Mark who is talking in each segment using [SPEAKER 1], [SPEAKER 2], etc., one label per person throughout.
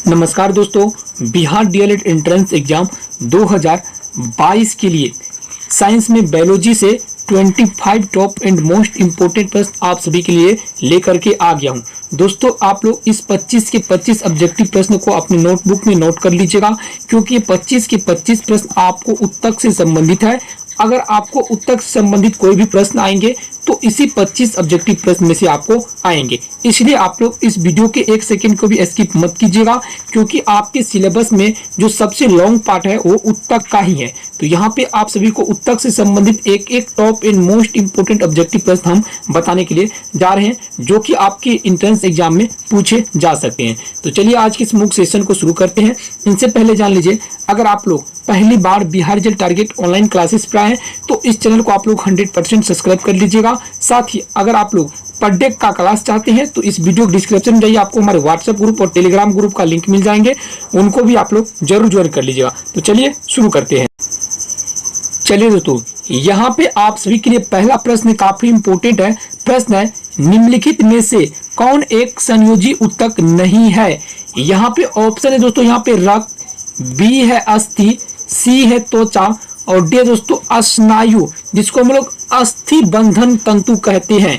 [SPEAKER 1] नमस्कार दोस्तों, Bihar DElEd entrance exam 2022 के लिए साइंस में बायोलॉजी से 25 टॉप एंड मोस्ट इम्पोर्टेंट प्रश्न आप सभी के लिए लेकर के आ गया हूं। दोस्तों, आप लोग इस 25 के 25 ऑब्जेक्टिव प्रश्न को अपनी नोटबुक में नोट कर लीजिएगा, क्योंकि ये 25 के 25 प्रश्न आपको उत्तक से संबंधित है। अगर आपको उत्तक से संबंधित कोई भी प्रश्न आएंगे तो इसी 25 ऑब्जेक्टिव प्रश्न में से आपको आएंगे। इसलिए आप लोग इस वीडियो के एक सेकंड को भी स्किप मत कीजिएगा, क्योंकि आपके सिलेबस में जो सबसे लॉन्ग पार्ट है वो उत्तक का ही है। तो यहाँ पे आप सभी को उत्तक से संबंधित एक एक top and most important objective प्रश्न हम बताने के लिए जा रहे हैं, जो कि आपके एंट्रेंस एग्जाम में पूछे जा सकते हैं। तो चलिए आज के इस मूक सेशन को शुरू करते हैं। इनसे पहले जान लीजिए, अगर आप लोग पहली बार Bihar result target online classes पर आए तो इस चैनल को आप लोग 100% सब्सक्राइब कर लीजिएगा। साथ ही अगर आप लोग पर डे का क्लास चाहते हैं तो इस वीडियो डिस्क्रिप्शन में जाइए, आपको हमारे व्हाट्सएप ग्रुप और टेलीग्राम ग्रुप का लिंक मिल जाएंगे, उनको भी आप लोग जरूर ज्वाइन कर लीजिएगा। तो चलिए शुरू करते हैं। चलिए दोस्तों, यहाँ पे आप सभी के लिए पहला प्रश्न काफी इंपोर्टेंट है। प्रश्न है, निम्नलिखित में से कौन एक संयोजी उत्तक नहीं है? यहाँ पे ऑप्शन है दोस्तों, यहाँ पे रक्त, बी है अस्थि, सी है त्वचा और डी दोस्तों स्नायु, जिसको हम लोग अस्थि बंधन तंतु कहते हैं।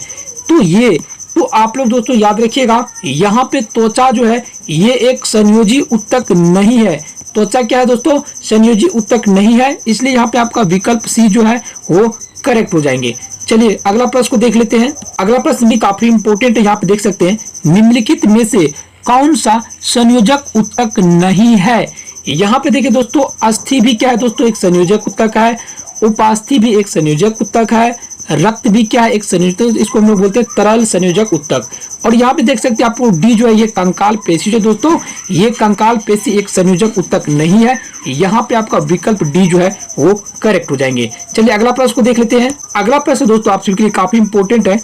[SPEAKER 1] तो आप लोग दोस्तों याद रखिएगा, यहाँ पे त्वचा जो है ये एक संयोजी उत्तक नहीं है। त्वचा क्या है दोस्तों? संयोजी उत्तक नहीं है, इसलिए यहाँ पे आपका विकल्प सी जो है वो करेक्ट हो जाएंगे। चलिए अगला प्रश्न को देख लेते हैं। अगला प्रश्न भी काफी इंपोर्टेंट है, यहाँ पे देख सकते हैं, निम्नलिखित में से कौन सा संयोजक उत्तक नहीं है? यहाँ पे देखिए दोस्तों, अस्थि भी क्या है दोस्तों? एक संयोजक उत्तक है। उपास्थि भी एक संयोजक उत्तक है। रक्त भी क्या है? एक संयोजक, इसको हम लोग बोलते हैं तरल संयोजक उत्तक। और यहाँ पे देख सकते हैं आपको डी जो है ये कंकाल पेशी जो दोस्तों, ये कंकाल पेशी एक संयोजक उत्तक नहीं है। यहाँ पे आपका विकल्प डी जो है वो करेक्ट हो जाएंगे। चलिए अगला प्रश्न को देख लेते हैं। अगला प्रश्न दोस्तों आप सभी के लिए काफी इंपोर्टेंट है,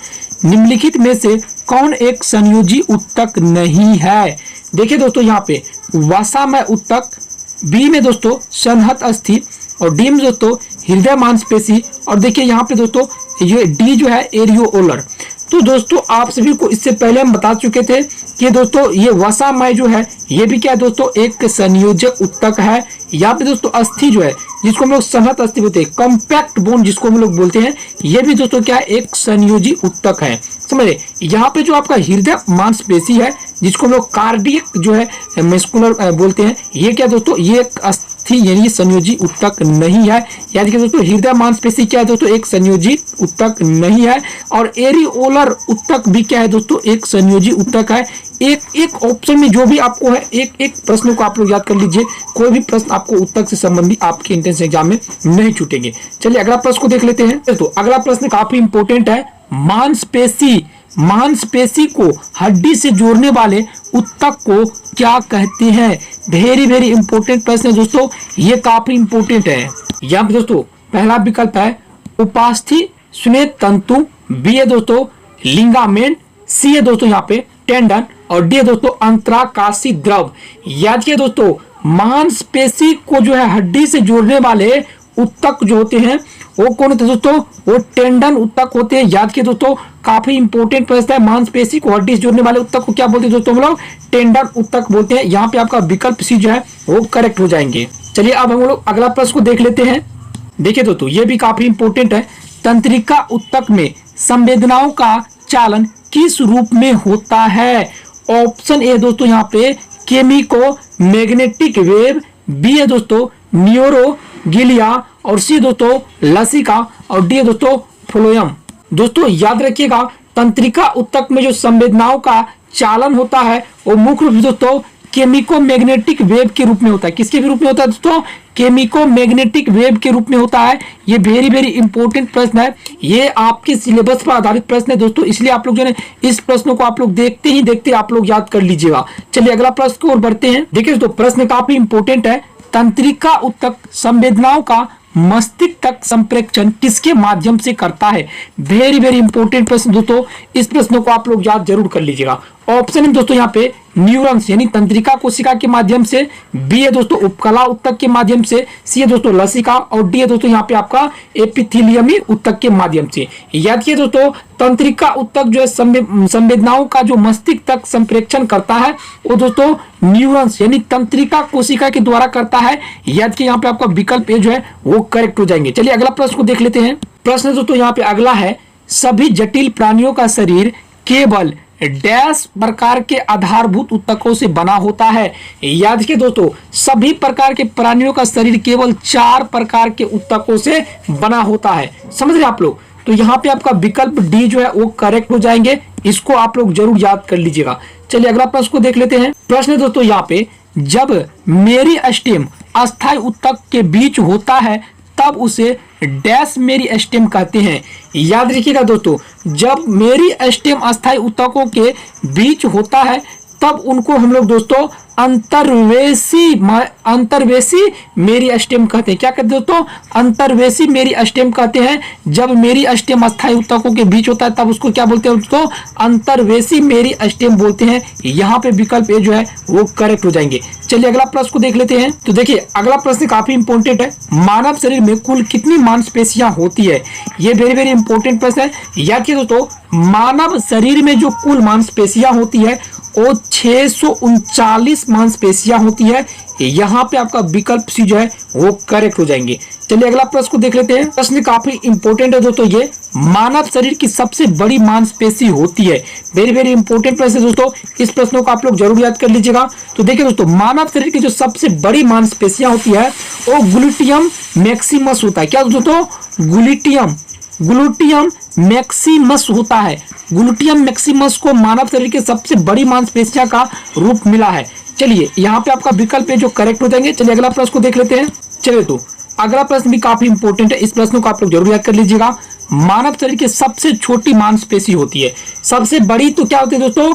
[SPEAKER 1] निम्नलिखित में से कौन एक संयोजी उत्तक नहीं है? देखिए दोस्तों, यहाँ पे वसामय उत्तक, बी में दोस्तों संहत अस्थि और डी में दोस्तों हृदय मांसपेशी और देखिए यहाँ पे दोस्तों ये डी जो है एरियोओलर। तो दोस्तों आप सभी को इससे पहले हम बता चुके थे कि दोस्तों ये वसामय जो है ये भी क्या है दोस्तों? एक संयोजक उत्तक है। यहाँ पे दोस्तों अस्थि जो है जिसको हम लोग संहत अस्थि बोलते हैं, कॉम्पैक्ट बोन जिसको हम लोग बोलते हैं, ये भी दोस्तों क्या है? एक संयोजी उत्तक है। समझे? यहाँ पे जो आपका हृदय मांसपेशी है जिसको हम लोग कार्डियक जो है मस्कुलर बोलते हैं, ये क्या दोस्तों? ये एक अस्थि यानी संयोजी उत्तक नहीं है। याद रखिए दोस्तों, हृदय मांसपेशी क्या है दोस्तों? एक संयोजी उत्तक नहीं है। और एरियोलर उत्तक भी क्या है दोस्तों? एक संयोजी उत्तक है। एक ऑप्शन में जो भी आपको है, एक एक प्रश्न को आप लोग याद कर लीजिए, कोई भी प्रश्न आपको उत्तक से संबंधित आपके एंट्रेंस एग्जाम में नहीं छूटेंगे। चलिए अगला प्रश्न को देख लेते हैं। तो अगला प्रश्न काफी इंपोर्टेंट है, मांसपेशी को हड्डी से जोड़ने वाले उत्तक को क्या कहते हैं? वेरी वेरी इंपोर्टेंट प्रश्न है दोस्तों, ये काफी इंपोर्टेंट है। यहाँ पे दोस्तों पहला विकल्प है उपास्थि स्नेह तंतु, बी है दोस्तों लिंगामेंट, सी है दोस्तों यहाँ पे टेंडन और डी है दोस्तों अंतराकाशी द्रव। याद किया दोस्तों, मांसपेशी को जो है हड्डी से जोड़ने वाले उत्तक जो होते हैं वो कौन होते हैं दोस्तों? वो टेंडन उत्तक होते हैं। याद किए दोस्तों, काफी इंपोर्टेंट प्रश्न है, मांसपेशी को हड्डी से जोड़ने वाले उत्तक को क्या बोलते हैं दोस्तों? हम लोग टेंडन उत्तक बोलते हैं। यहाँ पे आपका विकल्प सी जो है वो करेक्ट हो जाएंगे। चलिए अब हम लोग अगला प्रश्न को देख लेते हैं। देखिए दोस्तों ये भी काफी इंपोर्टेंट है, तंत्रिका उत्तक में संवेदनाओं का चालन किस रूप में होता है? ऑप्शन ए दोस्तों यहाँ पे केमिको मैग्नेटिक वेव, बी है दोस्तों न्यूरो गिलिया और सी दोस्तों लसिका और डी दोस्तों फ्लोएम। दोस्तों याद रखिएगा, तंत्रिका उत्तक में जो संवेदनाओं का चालन होता है वो मुख्य रूप से दोस्तों केमिको मैग्नेटिक वेव के रूप में होता है। किसके रूप में होता है दोस्तों? केमिको मैग्नेटिक वेव के रूप में होता है। ये वेरी वेरी इंपॉर्टेंट प्रश्न है, ये आपके सिलेबस पर आधारित प्रश्न है दोस्तों, इसलिए आप लोग जो है इस प्रश्न को आप लोग देखते ही देखते आप लोग याद कर लीजिएगा। चलिए अगला प्रश्न की ओर बढ़ते हैं। देखिए दोस्तों प्रश्न काफी इंपॉर्टेंट है, तंत्रिका उत्तक संवेदनाओं का मस्तिष्क तक संप्रेषण किसके माध्यम से करता है? वेरी वेरी इंपॉर्टेंट प्रश्न दोस्तों, इस प्रश्न को आप लोग याद जरूर कर लीजिएगा। ऑप्शन है दोस्तों यहाँ पे न्यूरॉन्स यानी तंत्रिका कोशिका के माध्यम से, बी है दोस्तों उपकला ऊतक के माध्यम से, सी है दोस्तों लसिका और डी है दोस्तों यहाँ पे आपका एपिथेलियमी ऊतक के माध्यम से। याद कीजिए दोस्तों तंत्रिका ऊतक जो है संवेदनाओं का जो मस्तिष्क तक संप्रेषण करता है वो दोस्तों न्यूरॉन्स यानी तंत्रिका कोशिका के द्वारा करता है। याद कीजिए यहाँ पे आपका विकल्प ए जो है वो करेक्ट हो जाएंगे। चलिए अगला प्रश्न को देख लेते हैं। प्रश्न दोस्तों यहाँ पे अगला है, सभी जटिल प्राणियों का शरीर केवल डैश प्रकार के आधारभूत ऊतकों से बना होता है। याद रखिए दोस्तों सभी प्रकार के प्राणियों का शरीर केवल 4 प्रकार के ऊतकों से बना होता है। समझ रहे आप लोग? तो यहाँ पे आपका विकल्प डी जो है वो करेक्ट हो जाएंगे। इसको आप लोग जरूर याद कर लीजिएगा। चलिए अगला प्रश्न को देख लेते हैं। प्रश्न दोस्तों यहाँ पे, जब मेरिस्टेम अस्थायी ऊतक के बीच होता है तब उसे डैश मेरिस्टेम कहते हैं। याद रखिएगा दोस्तों जब मेरिस्टेम अस्थायी ऊतकों के बीच होता है तब उनको हम लोग दोस्तों अंतर्वेशी मेरिस्टेम कहते हैं। क्या कहते हैं दोस्तों? अंतर्वेशी मेरिस्टेम कहते हैं। जब मेरिस्टेम अस्थायी ऊतकों के बीच होता है तब उसको क्या बोलते हैं दोस्तों? अंतर्वेशी मेरिस्टेम बोलते हैं। यहाँ पे विकल्प ए जो है वो करेक्ट हो जाएंगे। चलिए अगला प्रश्न को देख लेते हैं। तो देखिए अगला प्रश्न काफी इंपॉर्टेंट है, मानव शरीर में कुल कितनी मांसपेशियां होती है? ये वेरी वेरी इंपॉर्टेंट प्रश्न है। याद कीजिए दोस्तों मानव शरीर में जो कुल मांसपेशियां होती है वो 639 मांसपेशियां होती है। यहाँ पे आपका विकल्प सी जो है वो करेक्ट हो जाएंगे। चलिए अगला प्रश्न को देख लेते हैं। प्रश्न काफी इंपॉर्टेंट है दोस्तों, ये मानव शरीर की सबसे बड़ी मांसपेशी होती है। वेरी वेरी इंपॉर्टेंट प्रश्न है दोस्तों, इस प्रश्नों को आप लोग जरूर याद कर लीजिएगा। तो देखिए दोस्तों मानव शरीर की जो सबसे बड़ी मांसपेशियां होती है वो ग्लूटियम मैक्सिमस होता है। क्या दोस्तों? ग्लूटियम मैक्सिमस होता है। ग्लूटियम मैक्सिमस को मानव शरीर के सबसे बड़ी मांसपेशियां का रूप मिला है। चलिए यहाँ पे आपका विकल्प है जो करेक्ट हो जाएंगे। चलिए अगला प्रश्न को देख लेते हैं। चलिए तो अगला प्रश्न भी काफी इंपॉर्टेंट है, इस प्रश्न को आप लोग जरूर याद कर लीजिएगा। मानव शरीर की सबसे छोटी मांसपेशी होती है, सबसे बड़ी तो क्या होती है दोस्तों?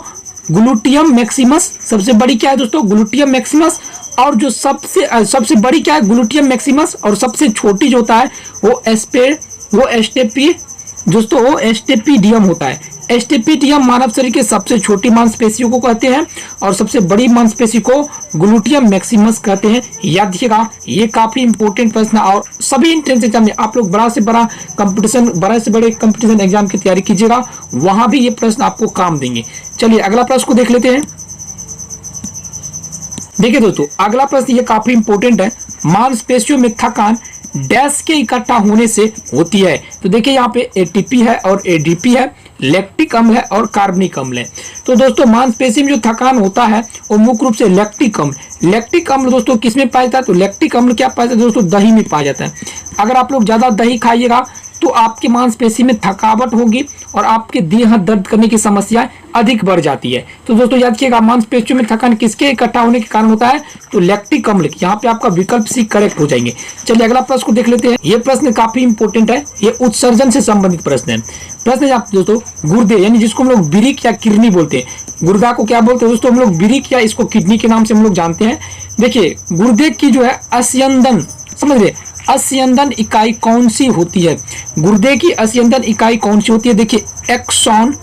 [SPEAKER 1] ग्लूटियम मैक्सिमस। सबसे बड़ी क्या है दोस्तों? ग्लूटियम मैक्सिमस। और जो सबसे बड़ी क्या है? ग्लूटियम मैक्सिमस। और सबसे छोटी जो होता है वो एस्टेपिडियम होता है। एस्टेपिडियम मानव शरीर के सबसे छोटी मांसपेशियों को कहते हैं और सबसे बड़ी मांसपेशी को ग्लूटियम मैक्सिमस कहते हैं। याद रखिएगा ये काफी इंपॉर्टेंट प्रश्न और सभी एंट्रेंस एग्जाम में आप लोग बड़े से बड़े कंपटीशन एग्जाम की तैयारी कीजिएगा, वहां भी ये प्रश्न आपको काम देंगे। चलिए अगला प्रश्न को देख लेते हैं। देखिए दोस्तों अगला प्रश्न ये काफी इंपॉर्टेंट है, मांसपेशियों में थकान डैश के इकट्ठा होने से होती है। तो देखिए यहाँ पे एटीपी है और एडीपी है, लैक्टिक अम्ल है और कार्बनिक अम्ल है। तो दोस्तों मांसपेशी में जो थकान होता है वो मुख्य रूप से लैक्टिक अम्ल दोस्तों किस में पाया जाता है? तो लैक्टिक अम्ल क्या पाया जाता है दोस्तों? दही में पाया जाता है। अगर आप लोग ज्यादा दही खाइएगा तो आपकी मांसपेशी में थकावट होगी और आपके देह हाथ दर्द करने की समस्या अधिक बढ़ जाती है। तो दोस्तों याद रखिएगा मांसपेशियों में थकान किसके इकट्ठा होने के कारण होता है? तो लैक्टिक अम्ल। यहाँ पे आपका विकल्प सी करेक्ट हो जाएंगे। चलिए अगला प्रश्न को देख लेते हैं। ये प्रश्न काफी इंपॉर्टेंट है, ये उत्सर्जन से संबंधित प्रश्न है। प्रश्न आप दोस्तों गुर्दे यानी जिसको हम लोग बिरिक या किडनी बोलते हैं, गुर्दा को क्या बोलते हैं दोस्तों? हम लोग बिरिक या इसको किडनी के नाम से हम लोग जानते हैं। देखिए गुर्दे की जो है अस्यंदन, समझ रहे, अस्यंदन इकाई कौन सी होती है? गुर्दे की अस्यंदन इकाई कौन सी होती है? देखिए एक्सॉन,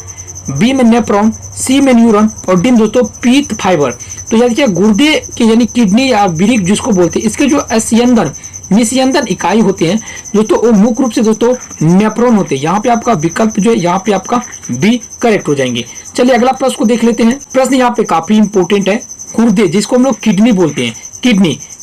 [SPEAKER 1] बी में नेफ्रॉन, सी में न्यूरॉन और डी में दोस्तों पीत फाइबर। तो याद रखिए गुर्दे के यानी किडनी या बिरिक जिसको बोलते हैं, इसके जो अस्यंदन निस्यंदन इकाई होते हैं दोस्तों वो मुख्य रूप से दोस्तों नेफ्रॉन होते हैं। यहाँ पे आपका विकल्प जो है यहाँ पे आपका बी करेक्ट हो जाएंगे। चलिए अगला प्रश्न को देख लेते हैं। प्रश्न यहाँ पे काफी इंपॉर्टेंट है, गुर्दे जिसको हम लोग किडनी बोलते हैं,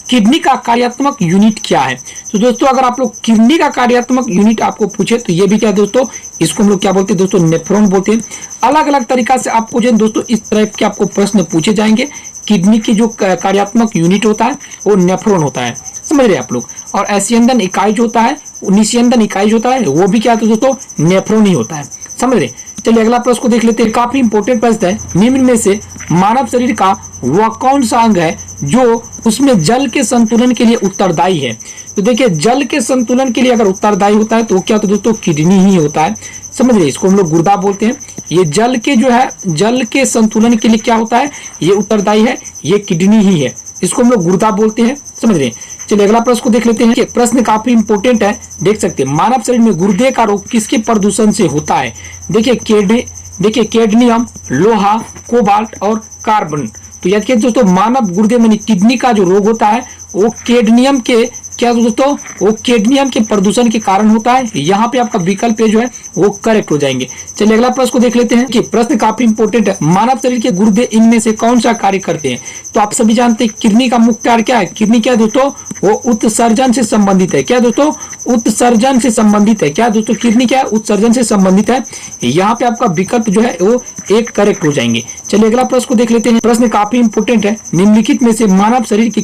[SPEAKER 1] किडनी का कार्यात्मक यूनिट क्या है? तो दोस्तों अगर आप लोग किडनी का कार्यात्मक यूनिट आपको पूछे तो ये भी क्या है दोस्तों? इसको हम लोग क्या बोलते हैं दोस्तों? नेफ्रॉन बोलते हैं। अलग अलग तरीका से आपको जो दोस्तों इस तरह के आपको प्रश्न पूछे जाएंगे। किडनी की जो कार्यात्मक यूनिट होता है वो नेफ्रॉन होता है, समझ रहे आप लोग। और अस्यंदन इकाई जो होता है, निस्यंदन इकाई जो होता है वो भी क्या होता है दोस्तों? नेफ्रॉन ही होता है, समझ रहे। चलिए अगला प्रश्न को देख लेते हैं। काफी इंपॉर्टेंट प्रश्न है, निम्न में से मानव शरीर का वह कौन सा अंग है जो उसमें जल के संतुलन के लिए उत्तरदायी है? तो देखिए जल के संतुलन के लिए अगर उत्तरदायी होता है तो क्या होता है दोस्तों? किडनी ही होता है, समझ रहे। इसको हम लोग गुर्दा बोलते हैं। ये जल के जो है जल के संतुलन के लिए क्या होता है? ये उत्तरदायी है, ये किडनी ही है, इसको हम लोग गुर्दा बोलते हैं, समझ रहे। चलिए अगला प्रश्न को देख लेते हैं। प्रश्न काफी इंपॉर्टेंट है, देख सकते हैं। मानव शरीर में गुर्दे का रोग किसके प्रदूषण से होता है? देखिए देखिए कैडमियम, लोहा, कोबाल्ट और कार्बन। तो याद कीजिए दोस्तों, मानव गुर्दे में किडनी का जो रोग होता है वो कैडमियम के क्या दोस्तों, वो कैडमियम के प्रदूषण के कारण होता है। यहाँ पे आपका विकल्प जो है वो करेक्ट हो जाएंगे। चलिए अगला प्रश्न को देख लेते हैं कि प्रश्न काफी इंपॉर्टेंट है। मानव शरीर के गुर्दे इनमें से कौन सा कार्य करते हैं? तो आप सभी जानते हैं किडनी का मुख्य कार्य क्या है। किडनी क्या है दोस्तों, वो उत्सर्जन से संबंधित है। क्या दोस्तों, उत्सर्जन से संबंधित है। क्या दोस्तों, किडनी क्या है, उत्सर्जन से संबंधित है। यहाँ पे आपका विकल्प जो है वो एक करेक्ट हो जाएंगे। चलिए अगला प्रश्न को देख लेते हैं। प्रश्न काफी इंपोर्टेंट है। निम्नलिखित में से मानव शरीर की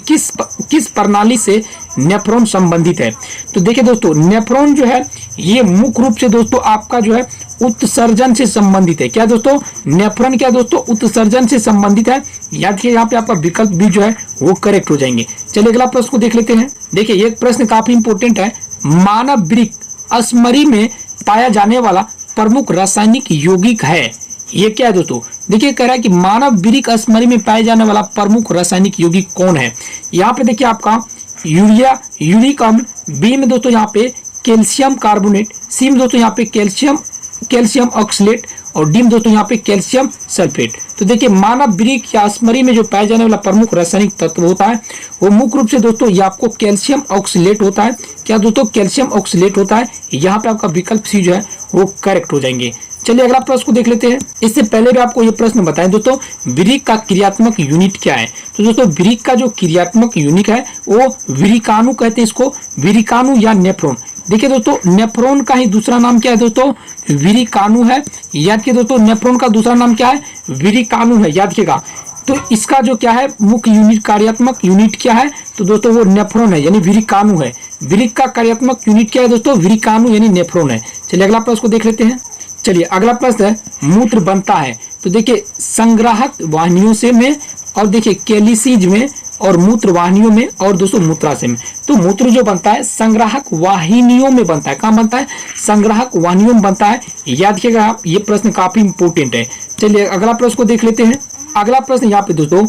[SPEAKER 1] किस प्रणाली से नेफ्रॉन संबंधित है? तो देखिए दोस्तों, नेफ्रॉन जो है ये मुख्य रूप से दोस्तों आपका जो है उत्सर्जन से संबंधित है। क्या दोस्तों, नेफ्रॉन क्या दोस्तों, उत्सर्जन से संबंधित है। याद रखिए यहाँ पे आपका विकल्प भी जो है वो करेक्ट हो जाएंगे। चलिए अगला प्रश्न को देख लेते हैं। देखिए ये प्रश्न काफी इंपोर्टेंट है। मानव वृक्क अस्मरी में पाया जाने वाला प्रमुख रासायनिक यौगिक है। ये क्या है दोस्तों, देखिए कह रहा है कि मानव वृक्क अस्मरी में पाए जाने वाला प्रमुख रासायनिक यौगिक कौन है। यहाँ पे देखिए आपका यूरिया, यूरिक अम्ल, बी में दोस्तों यहाँ पे कैल्शियम कार्बोनेट, सी में दोस्तों यहाँ पे कैल्शियम ऑक्सलेट और डी में दोस्तों यहाँ पे कैल्शियम सल्फेट। तो देखिए मानव वृक्क या अस्मरी में जो पाया जाने वाला प्रमुख रासायनिक तत्व होता है वो मुख्य रूप से दोस्तों ये आपको कैल्शियम ऑक्सलेट होता है। क्या दोस्तों, कैल्शियम ऑक्सलेट होता है। यहाँ पे आपका विकल्प सी जो है वो करेक्ट हो जाएंगे। चलिए अगला प्रश्न को देख लेते हैं। इससे पहले भी आपको ये प्रश्न बताएं दोस्तों, वृक्क का क्रियात्मक यूनिट क्या है। तो दोस्तों वृक्क का जो क्रियात्मक यूनिट है वो वृक्काणु कहते हैं इसको, वृक्काणु या नेफ्रॉन। देखिए दोस्तों, नेफ्रॉन का ही दूसरा नाम क्या है दोस्तों, वृक्काणु है। याद कीजिए दोस्तों, नेफ्रॉन का दूसरा नाम क्या है, वृक्काणु है। याद रखिएगा। तो इसका जो क्या है मुख्य यूनिट, कार्यात्मक यूनिट क्या है, तो दोस्तों वो नेफ्रॉन है यानी वृक्काणु है। वृक्क का कार्यात्मक यूनिट क्या है दोस्तों, वृक्काणु यानी नेफ्रॉन है। चलिए अगला प्रश्न को देख लेते हैं। चलिए अगला प्रश्न है, मूत्र बनता है। तो देखिए संग्राहक वाहिनियों से में और देखिए कैलिसीज में और मूत्र वाहिनियों में और दोस्तों मूत्राशय में। तो मूत्र जो बनता है संग्राहक वाहिनियों में बनता है। कहाँ बनता है, संग्राहक वाहिनियों में बनता है। याद रखिएगा आप, ये प्रश्न काफी इंपोर्टेंट है। चलिए अगला प्रश्न को देख लेते हैं। अगला प्रश्न यहाँ पे दोस्तों,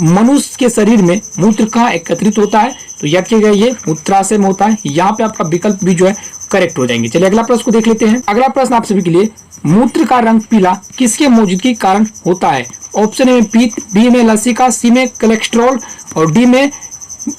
[SPEAKER 1] मनुष्य के शरीर में मूत्र कहाँ एकत्रित होता है। तो याद रखिएगा ये मूत्राशय में होता है। यहाँ पे आपका विकल्प भी जो है करेक्ट हो जाएंगे। चलिए अगला प्रश्न को देख लेते हैं। अगला प्रश्न आप सभी के लिए, मूत्र का रंग पीला किसके मौजूदगी के कारण होता है। ऑप्शन ए में पीत, बी में लसिका, सी में कोलेस्ट्रॉल और डी में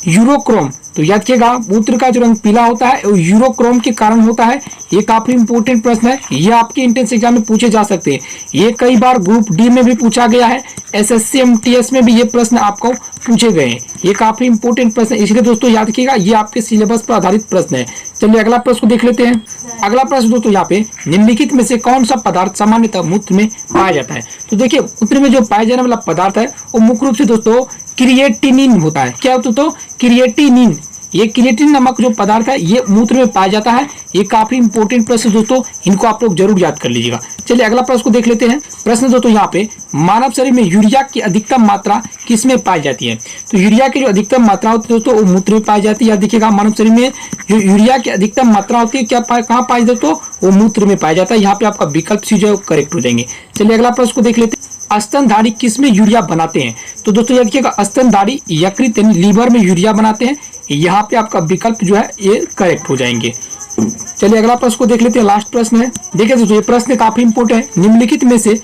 [SPEAKER 1] यूरोक्रोम। तो याद रखिएगा मूत्र का जो रंग पीला होता है वो यूरोक्रोम के कारण होता है। ये काफी इंपोर्टेंट प्रश्न है। ये आपके एंट्रेंस एग्जाम में पूछे जा सकते हैं। ये कई बार ग्रुप डी में भी पूछा गया है, एसएससी एमटीएस में भी ये प्रश्न आपको पूछे गए हैं। ये काफी इंपोर्टेंट प्रश्न है, इसलिए दोस्तों याद रखिएगा ये आपके सिलेबस पर आधारित प्रश्न है। चलिए अगला प्रश्न को देख लेते हैं। अगला प्रश्न दोस्तों यहाँ पे, निम्नलिखित में से कौन सा पदार्थ सामान्यतः मूत्र में पाया जाता है। तो देखिए मूत्र में जो पाया जाने वाला पदार्थ है वो मुख्य रूप से दोस्तों क्रिएटिनिन होता है। क्या होता है दोस्तों, क्रिएटिनिन। ये क्रिएटिन नामक जो पदार्थ है ये मूत्र में पाया जाता है। ये काफी इंपोर्टेंट प्रश्न दोस्तों, इनको आप लोग जरूर याद कर लीजिएगा। चलिए अगला प्रश्न को देख लेते हैं। प्रश्न दोस्तों यहाँ पे, मानव शरीर में यूरिया की अधिकतम मात्रा किसमें पाई जाती है। तो यूरिया की जो अधिकतम मात्रा होती है दोस्तों वो मूत्र में पाई जाती है। याद देखिएगा मानव शरीर में जो यूरिया की अधिकतम मात्रा होती है क्या कहाँ पाई जाती है दोस्तों, वो मूत्र में पाया जाता है। यहाँ पे आपका विकल्प सी जो है करेक्ट हो जाएंगे। चलिए अगला प्रश्न को देख लेते हैं। स्तनधारी किसमें यूरिया बनाते हैं। तो दोस्तों याद रखिएगा स्तनधारी यकृत यानी लीवर में यूरिया बनाते हैं। यहाँ पे आपका विकल्प जो है ये करेक्ट हो जाएंगे। चलिए अगला प्रश्न को देख लेते हैं। लास्ट प्रश्न है। देखिए दोस्तों ये प्रश्न काफी इंपोर्टेंट है। निम्नलिखित में से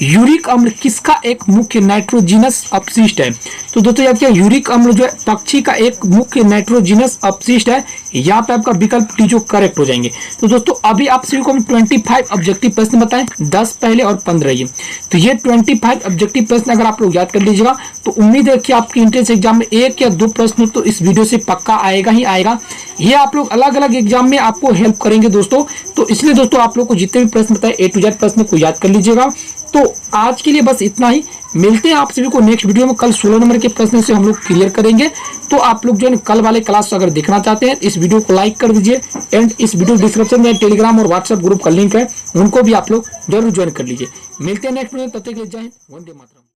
[SPEAKER 1] यूरिक अम्ल किसका एक मुख्य नाइट्रोजिनस अपशिष्ट है। तो दोस्तों याद रखिए यूरिक अम्ल जो है पक्षी का एक मुख्य नाइट्रोजिनस अपशिष्ट है। यहाँ पे आपका विकल्प डी जो करेक्ट हो जाएंगे। तो दोस्तों अभी आप सभी को हम 25 ऑब्जेक्टिव प्रश्न बताएं, 10 पहले और 15 ये। तो ये 25 ऑब्जेक्टिव प्रश्न अगर आप लोग याद कर लीजिएगा तो उम्मीद है कि आपकी एंट्रेंस एग्जाम में 1 या 2 प्रश्न तो इस वीडियो से पक्का आएगा ही आएगा। ये आप लोग अलग अलग एग्जाम में आपको हेल्प करेंगे दोस्तों। तो इसलिए दोस्तों आप लोग को जितने भी प्रश्न बताए A to Z प्रश्न को याद कर लीजिएगा। तो आज के लिए बस इतना ही। मिलते हैं आप सभी को नेक्स्ट वीडियो में। कल 16 नंबर के प्रश्न से हम लोग क्लियर करेंगे। तो आप लोग जो है कल वाले क्लास अगर देखना चाहते हैं इस वीडियो को लाइक कर दीजिए एंड इस वीडियो डिस्क्रिप्शन में टेलीग्राम और व्हाट्सएप ग्रुप का लिंक है, उनको भी आप लोग जरूर ज्वाइन कर लीजिए। मिलते हैं नेक्स्ट वीडियो, तब तक के लिए जय हिंद, वंदे मातरम।